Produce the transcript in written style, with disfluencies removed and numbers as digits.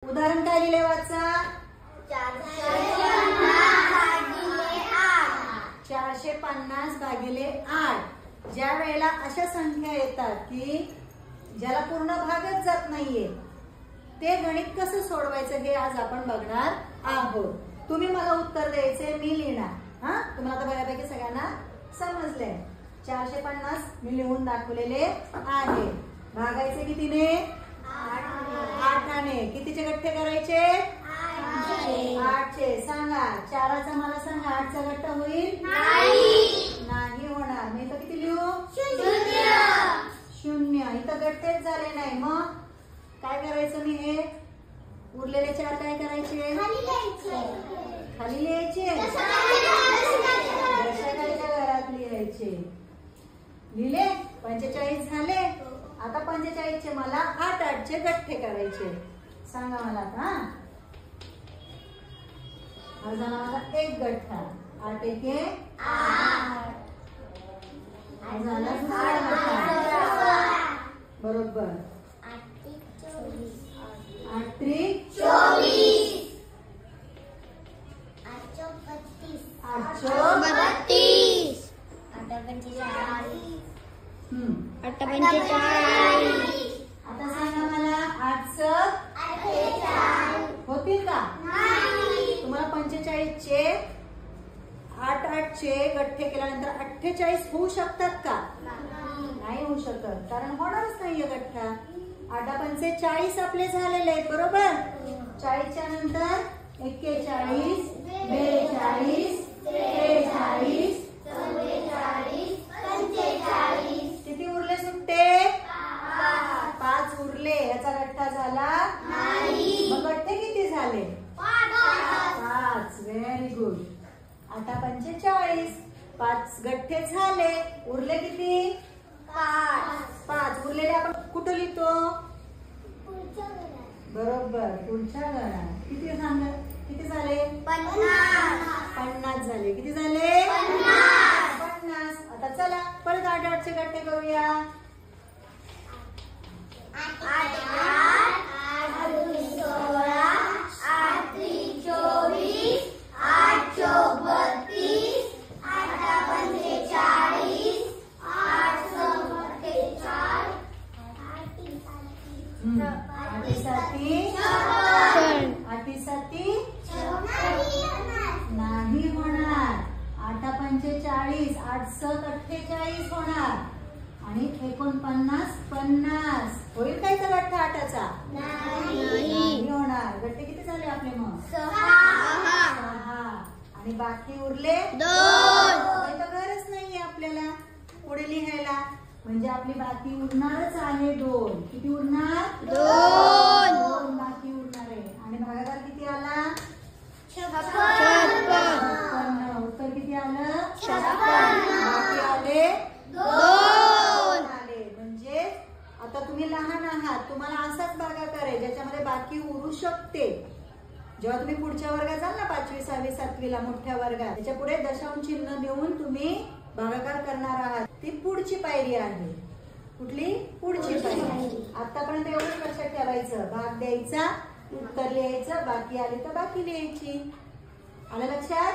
उदाहरण काय लिहिले वाचा? 450 भागिले 8। ज्या वेळेला अशा संख्या येतात की ज्याला पूर्ण भागच जात नाहीये ते गणित कसं सोडवायचं हे आज आपण बघणार आहोत। तुम्ही मला उत्तर द्यायचे, मी लिहिणार। हा, तुम्हाला आता बऱ्यापैकी सगळ्यांना समजलंय। 450 मी लिहून दाखवलेले आहे। भागायचे कितीने? 8ने। कितीचे गठ्ठे करायचे? 8चे। सांगा, 4चा मला सांगा, 8चा गठ्ठा होईल? नाही होणार। मी इथं किती लिहू? 0। इथं गठ्ठेच झाले नाही, मग काय करायचं? मी हे उरलेले 4 काय करायचे? खाली लिहायचे। दशकाच्या घरात लिहायचे। लिहिले? 45 झाले। आता 45चे मला 8चे गठ्ठे करायचे। सांगा मला आता। हा झाला माझा एक गठ्ठा। 8 एके 8। हा झाला दुसरा गठ्ठा। बरोबर। 8 त्रिक 24। 8 चौक 32। 8 आता सांगा मला 8 होतील का? तुम्हाला 45चे 8चे गठ्ठे केल्यानंतर 48 होऊ शकतात का? नाही होऊ शकत, कारण होणारच नाहीये गठ्ठा। 8 40 आपले झालेले आहेत, बरोबर। 40च्या नंतर 41 42 43 44 45 किती उरले सुट्टे? 5 उरले। याचा गठ्ठा झाला नाही। मग गठ्ठे किती झाले? 5। Very good. 8 45 5 गठ्ठे झाले। उरले किती? 5 उरलेले आपण कुठे लिहितो? बरोबर, पुढच्या घरात। किती सांगा, किती झाले? 50 झाले। किती झाले? 50। आता चला परत 8चे गठ्ठे करूया। 8 8 8 16 8 24 8 चौक 32 8 पंचे 40 8 चौक 4 8 7 नाही होणार। 8 पंचे 40 8 7 48 होणार आणि 49 50 होईल काय का गठ्ठा 8चा? नाही होणार। गठ्ठे किती झाले आपले मग? 6। आणि बाकी उरले 2। गरज नाहीये आपल्याला पुढे लिहायला, म्हणजे आपली बाकी उरणारच आहे 2। किती उरणार? 2 बाकी उरणार आहे। आणि भागाकार किती आला? 56। उत्तर किती आलं? 56। बाकी आले 2 आले। म्हणजे आता तुम्ही लहान आहात, तुम्हाला असाच भागाकार आहे ज्याच्यामध्ये बाकी उरू शकते। जेव्हा तुम्ही पुढच्या वर्गात जाल ना, 5वी 6वी 7वीला मोठ्या वर्गात, त्याच्या पुढे दशांश चिन्ह देऊन तुम्ही भागाकार करणार आहात। ती पुढची पायरी आहे। कुठली? पुढची पायरी। आतापर्यंत एवढंच लक्षात ठेवायचं, भाग द्यायचा, उत्तर लिहायचं, बाकी आली तर बाकी लिहायची। आलं लक्षात?